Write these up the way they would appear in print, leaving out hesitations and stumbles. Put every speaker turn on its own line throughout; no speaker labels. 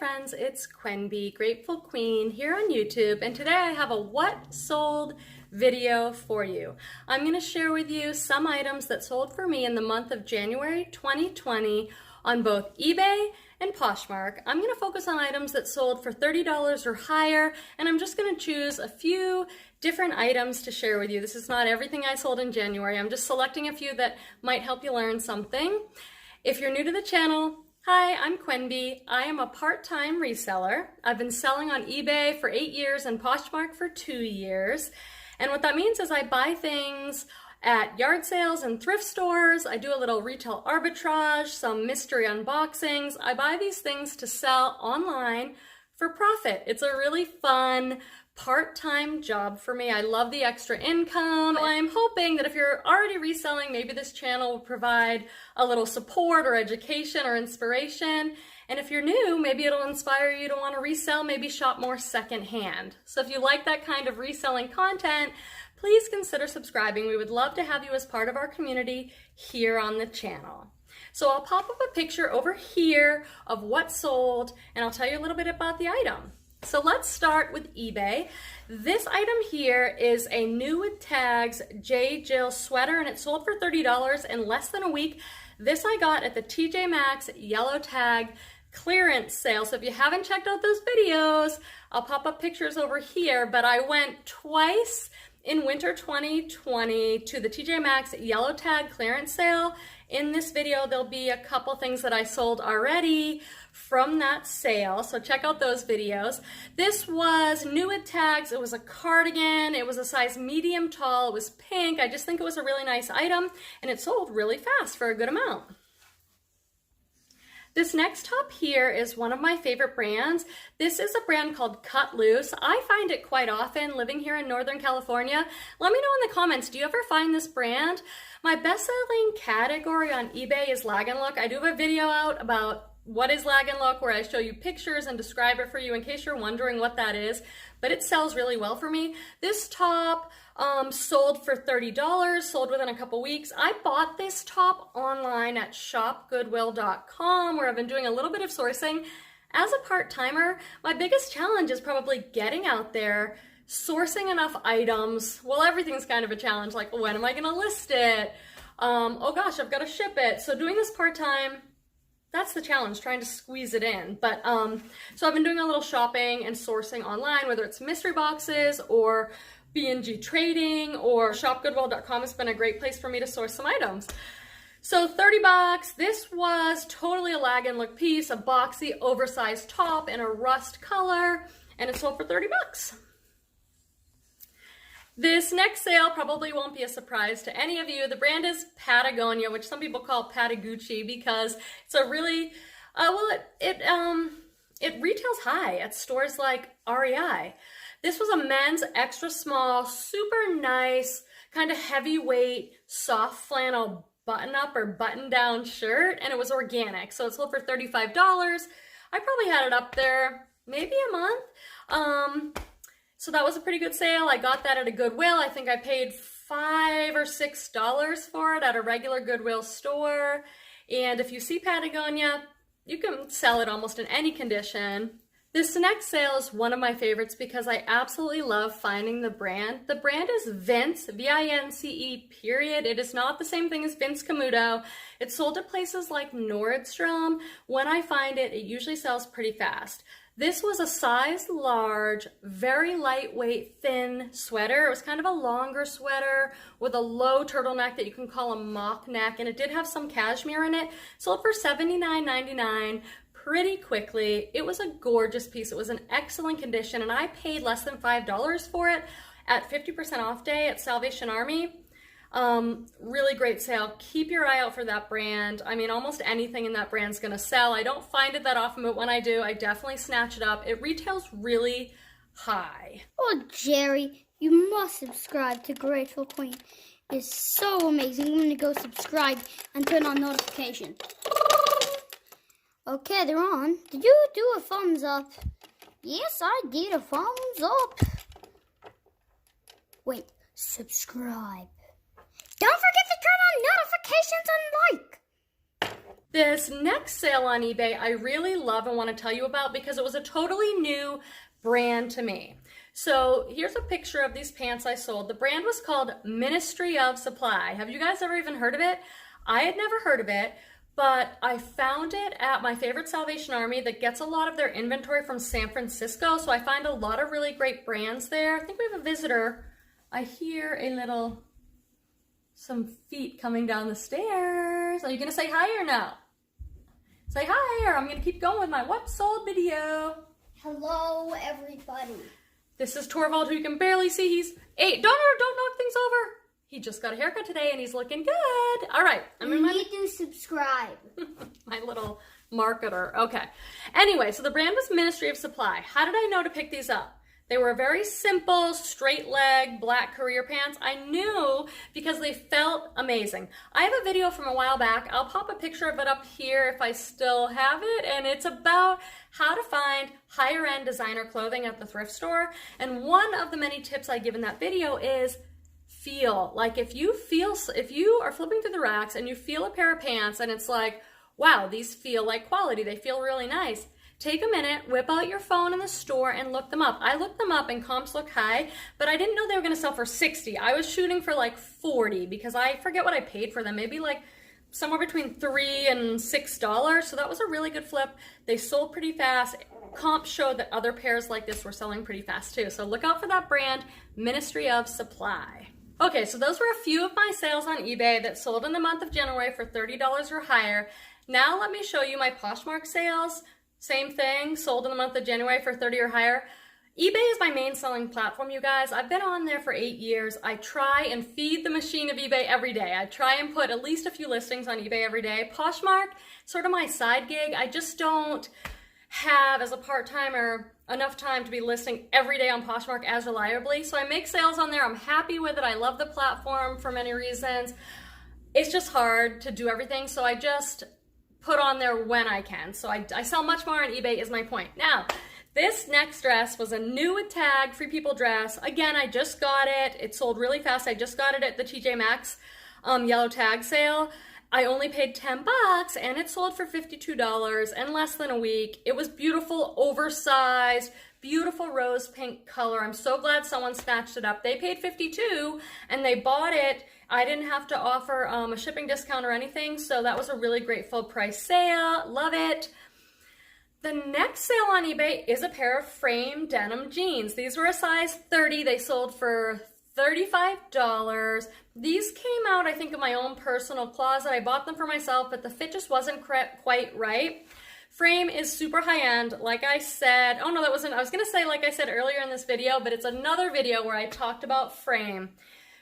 friends, it's Quenby, Grateful Queen here on YouTube, and today I have a what sold video for you. I'm going to share with you some items that sold for me in the month of January 2020 on both eBay and Poshmark. I'm going to focus on items that sold for $30 or higher, and I'm just going to choose a few different items to share with you. This is not everything I sold in January. I'm just selecting a few that might help you learn something. If you're new to the channel, hi, I'm Quenby. I am a part-time reseller. I've been selling on eBay for 8 years and Poshmark for 2 years. And what that means is I buy things at yard sales and thrift stores. I do a little retail arbitrage, some mystery unboxings. I buy these things to sell online for profit. It's a really fun part-time job for me. I love the extra income. I'm hoping that if you're already reselling, maybe this channel will provide a little support or education or inspiration. And if you're new, maybe it'll inspire you to want to resell, maybe shop more secondhand. So if you like that kind of reselling content, please consider subscribing. We would love to have you as part of our community here on the channel. So I'll pop up a picture over here of what sold, and I'll tell you a little bit about the item. So let's start with eBay. This item here is a new with tags J. Jill sweater, and it sold for $30 in less than a week. This I got at the TJ Maxx yellow tag clearance sale. So if you haven't checked out those videos, I'll pop up pictures over here, but I went twice in winter 2020 to the TJ Maxx yellow tag clearance sale. In this video, there'll be a couple things that I sold already from that sale, so check out those videos. This was new with tags. It was a cardigan. It was a size medium tall. It was pink. I just think it was a really nice item, and it sold really fast for a good amount. This next top here is one of my favorite brands. This is a brand called Cut Loose. I find it quite often living here in Northern California. Let me know in the comments, do you ever find this brand? My best-selling category on eBay is Lag and Look. I do have a video out about what is Lag and Look, where I show you pictures and describe it for you in case you're wondering what that is, but it sells really well for me. This top sold for $30, sold within a couple weeks. I bought this top online at shopgoodwill.com, where I've been doing a little bit of sourcing. As a part-timer, my biggest challenge is probably getting out there, sourcing enough items. Well, everything's kind of a challenge, like when am I gonna list it? Oh gosh, I've gotta ship it. So doing this part-time, that's the challenge, trying to squeeze it in. But so I've been doing a little shopping and sourcing online, whether it's mystery boxes or B&G Trading or shopgoodwill.com has been a great place for me to source some items. So 30 bucks. This was totally a Lag and Look piece, a boxy oversized top in a rust color, and it sold for 30 bucks. This next sale probably won't be a surprise to any of you. The brand is Patagonia, which some people call Patagucci because it's a really, it retails high at stores like REI. This was a men's extra small, super nice, kind of heavyweight, soft flannel button-up or button-down shirt, and it was organic. So it sold for $35. I probably had it up there maybe a month. So that was a pretty good sale. I got that at a Goodwill. I think I paid $5 or $6 for it at a regular Goodwill store. And if you see Patagonia, you can sell it almost in any condition. This next sale is one of my favorites because I absolutely love finding the brand. The brand is Vince, V-I-N-C-E, period. It is not the same thing as Vince Camuto. It's sold at places like Nordstrom. When I find it, it usually sells pretty fast. This was a size large, very lightweight, thin sweater. It was kind of a longer sweater with a low turtleneck that you can call a mock neck, and it did have some cashmere in it. Sold for $79.99 pretty quickly. It was a gorgeous piece. It was in excellent condition, and I paid less than $5 for it at 50% off day at Salvation Army. Really great sale. Keep your eye out for that brand. I mean, almost anything in that brand's gonna sell. I don't find it that often, but when I do, I definitely snatch it up. It retails really high.
Oh, Jerry, you must subscribe to Grateful Queen. It's so amazing. I'm gonna go subscribe and turn on notifications. Okay, they're on. Did you do a thumbs up? Yes, I did a thumbs up. Wait, subscribe. Don't forget to turn on notifications and like.
This next sale on eBay I really love and want to tell you about because it was a totally new brand to me. So here's a picture of these pants I sold. The brand was called Ministry of Supply. Have you guys ever even heard of it? I had never heard of it, but I found it at my favorite Salvation Army that gets a lot of their inventory from San Francisco. So I find a lot of really great brands there. I think we have a visitor. I hear some feet coming down the stairs. Are you gonna say hi or no? Say hi, or I'm gonna keep going with my what sold video.
Hello, everybody.
This is Torvald, who you can barely see. He's 8. Don't knock things over. He just got a haircut today and he's looking good. All right.
You need to subscribe.
My little marketer. Okay. Anyway, so the brand was Ministry of Supply. How did I know to pick these up? They were very simple, straight leg, black Courier pants. I knew because they felt amazing. I have a video from a while back. I'll pop a picture of it up here if I still have it. And it's about how to find higher end designer clothing at the thrift store. And one of the many tips I give in that video is feel. Like if you are flipping through the racks and you feel a pair of pants and it's like, wow, these feel like quality. They feel really nice. Take a minute, whip out your phone in the store and look them up. I looked them up and comps look high, but I didn't know they were gonna sell for 60. I was shooting for like 40 because I forget what I paid for them. Maybe like somewhere between $3 and $6. So that was a really good flip. They sold pretty fast. Comps showed that other pairs like this were selling pretty fast too. So look out for that brand, Ministry of Supply. Okay, so those were a few of my sales on eBay that sold in the month of January for $30 or higher. Now let me show you my Poshmark sales. Same thing, sold in the month of January for 30 or higher. eBay is my main selling platform, you guys. I've been on there for 8 years. I try and feed the machine of eBay every day. I try and put at least a few listings on eBay every day. Poshmark, sort of my side gig. I just don't have, as a part-timer, enough time to be listing every day on Poshmark as reliably. So I make sales on there. I'm happy with it. I love the platform for many reasons. It's just hard to do everything, so I just put on there when I can. So I sell much more on eBay is my point. Now, this next dress was a new with tag, Free People dress. Again, I just got it. It sold really fast. I just got it at the TJ Maxx yellow tag sale. I only paid $10 and it sold for $52 in less than a week. It was beautiful, oversized, beautiful rose pink color. I'm so glad someone snatched it up. They paid $52 and they bought it. I didn't have to offer a shipping discount or anything, so that was a really great full price sale. Love it. The next sale on eBay is a pair of frame denim jeans. These were a size 30. They sold for $35. These came out, I think, in my own personal closet. I bought them for myself, but the fit just wasn't quite right. Frame is super high-end, like I said. Oh, no, that wasn't. I was going to say like I said earlier in this video, but it's another video where I talked about Frame.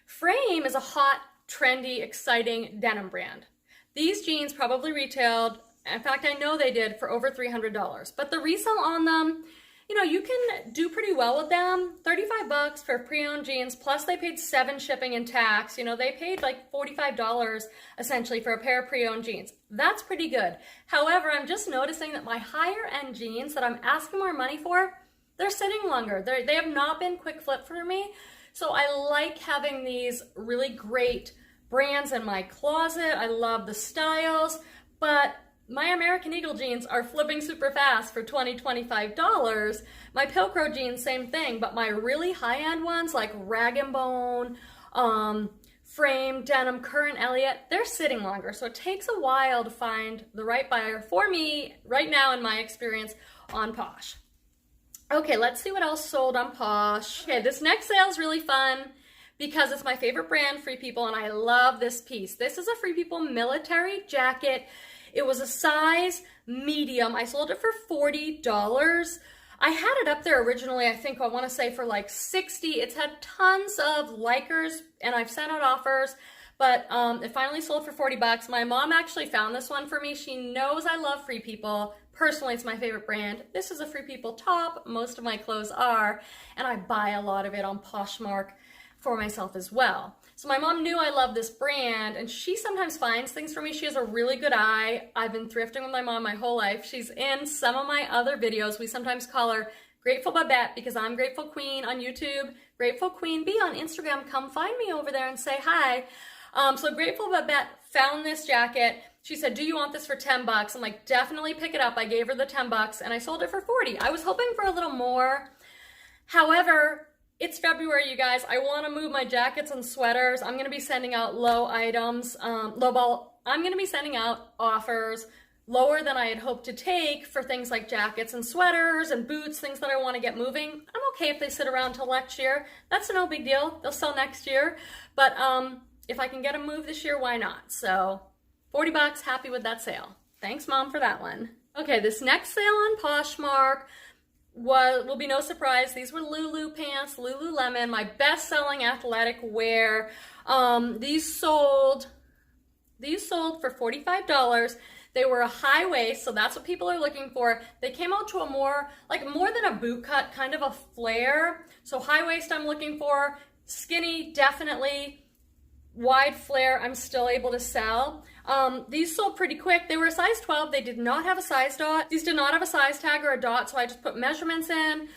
Frame is a hot, trendy, exciting denim brand. These jeans probably retailed, in fact, I know they did, for over $300. But the resale on them, you know, you can do pretty well with them. $35 for pre-owned jeans, plus they paid $7 shipping and tax. You know, they paid like $45 essentially for a pair of pre-owned jeans. That's pretty good. However, I'm just noticing that my higher end jeans that I'm asking more money for, they're sitting longer. They have not been quick flip for me. So I like having these really great brands in my closet. I love the styles, but my American Eagle jeans are flipping super fast for $20, $25. My Pilcro jeans, same thing, but my really high-end ones like Rag & Bone, Frame, Denim, Current Elliott, they're sitting longer. So it takes a while to find the right buyer for me right now in my experience on Posh. Okay, let's see what else sold on Posh. Okay, this next sale is really fun because it's my favorite brand, Free People, and I love this piece. This is a Free People military jacket. It was a size medium. I sold it for $40. I had it up there originally, I think, I want to say for like $60. It's had tons of likers, and I've sent out offers, but it finally sold for $40. My mom actually found this one for me. She knows I love Free People. Personally, it's my favorite brand. This is a Free People top. Most of my clothes are, and I buy a lot of it on Poshmark for myself as well. So my mom knew I love this brand, and she sometimes finds things for me. She has a really good eye. I've been thrifting with my mom my whole life. She's in some of my other videos. We sometimes call her Grateful Babette because I'm Grateful Queen on YouTube, Grateful Queen B on Instagram. Come find me over there and say hi. So Grateful Babette found this jacket. She said, do you want this for 10 bucks? I'm like, definitely pick it up. I gave her the 10 bucks and I sold it for 40. I was hoping for a little more. However, it's February, you guys. I want to move my jackets and sweaters. I'm going to be sending out low items, I'm going to be sending out offers lower than I had hoped to take for things like jackets and sweaters and boots, things that I want to get moving. I'm okay if they sit around till next year. That's no big deal. They'll sell next year. But if I can get them moved this year, why not? So 40 bucks, happy with that sale. Thanks, Mom, for that one. Okay, this next sale on Poshmark will be no surprise. These were Lulu pants, Lululemon, my best-selling athletic wear. These sold for $45. They were a high waist, so that's what people are looking for. They came out to a more than a boot cut, kind of a flare. So high waist I'm looking for, skinny definitely, wide flare I'm still able to sell. These sold pretty quick. They were a size 12. They did not have a size dot. These did not have a size tag or a dot, so I just put measurements in.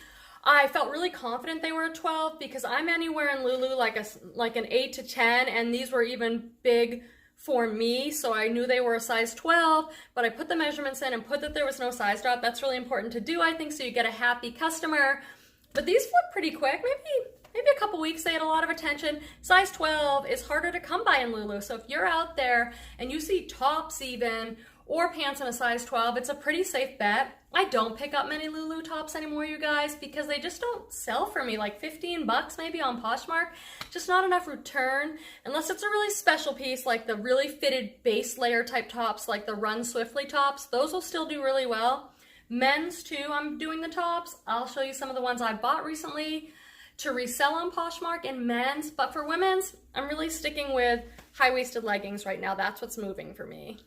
I felt really confident they were a 12 because I'm anywhere in Lulu like an 8 to 10, and these were even big for me, so I knew they were a size 12, but I put the measurements in and put that there was no size dot. That's really important to do, I think, so you get a happy customer. But these flipped pretty quick, maybe a couple weeks. They had a lot of attention. Size 12 is harder to come by in Lulu, so if you're out there and you see tops even, or pants in a size 12, it's a pretty safe bet. I don't pick up many Lulu tops anymore, you guys, because they just don't sell for me, like 15 bucks maybe on Poshmark. Just not enough return, unless it's a really special piece, like the really fitted base layer type tops, like the Run Swiftly tops. Those will still do really well. Men's too, I'm doing the tops. I'll show you some of the ones I bought recently to resell on Poshmark in men's, but for women's, I'm really sticking with high-waisted leggings right now. That's what's moving for me.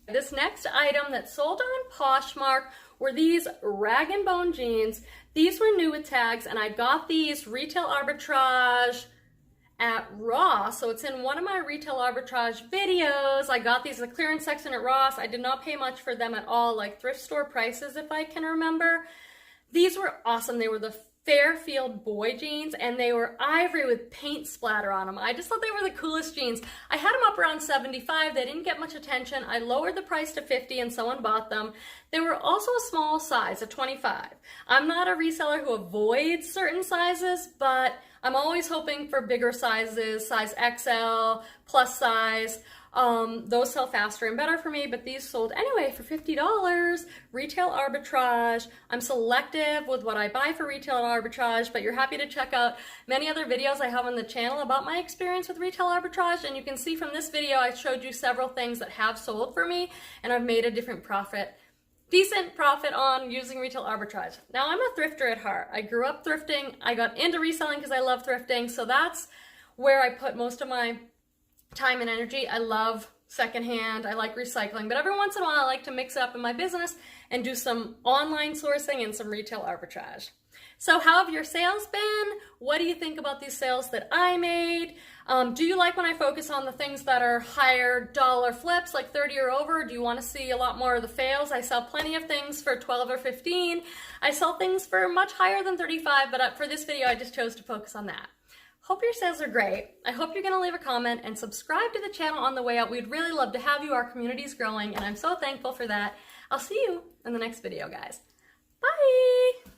This next item that sold on Poshmark were these rag & bone jeans. These were new with tags, and I got these retail arbitrage at Ross. So it's in one of my retail arbitrage videos. I got these in the clearance section at Ross. I did not pay much for them at all, like thrift store prices if I can remember. These were awesome. They were the Fairfield boy jeans, and they were ivory with paint splatter on them. I just thought they were the coolest jeans. I had them up around 75. They didn't get much attention. I lowered the price to 50 and someone bought them. They were also a small size, a 25. I'm not a reseller who avoids certain sizes, but I'm always hoping for bigger sizes, size XL, plus size. Those sell faster and better for me, but these sold anyway for $50. Retail arbitrage. I'm selective with what I buy for retail arbitrage, but you're happy to check out many other videos I have on the channel about my experience with retail arbitrage, and you can see from this video I showed you several things that have sold for me, and I've made a decent profit on using retail arbitrage. Now, I'm a thrifter at heart. I grew up thrifting. I got into reselling because I love thrifting, so that's where I put most of my time and energy. I love secondhand, I like recycling, but every once in a while I like to mix it up in my business and do some online sourcing and some retail arbitrage. So how have your sales been? What do you think about these sales that I made? Do you like when I focus on the things that are higher dollar flips, like 30 or over? Do you want to see a lot more of the fails? I sell plenty of things for 12 or 15. I sell things for much higher than 35, but for this video I just chose to focus on that. Hope your sales are great. I hope you're going to leave a comment and subscribe to the channel on the way out. We'd really love to have you. Our community is growing, and I'm so thankful for that. I'll see you in the next video, guys. Bye!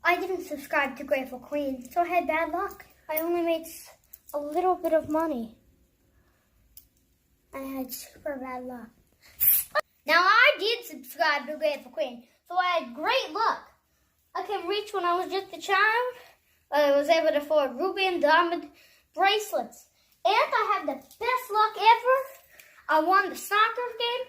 I didn't subscribe to Grateful Queen, so I had bad luck. I only made a little bit of money. I had super bad luck. Now, I did subscribe to Grateful Queen, so I had great luck. I can reach when I was just a child. I was able to afford ruby and diamond bracelets. And I had the best luck ever. I won the soccer game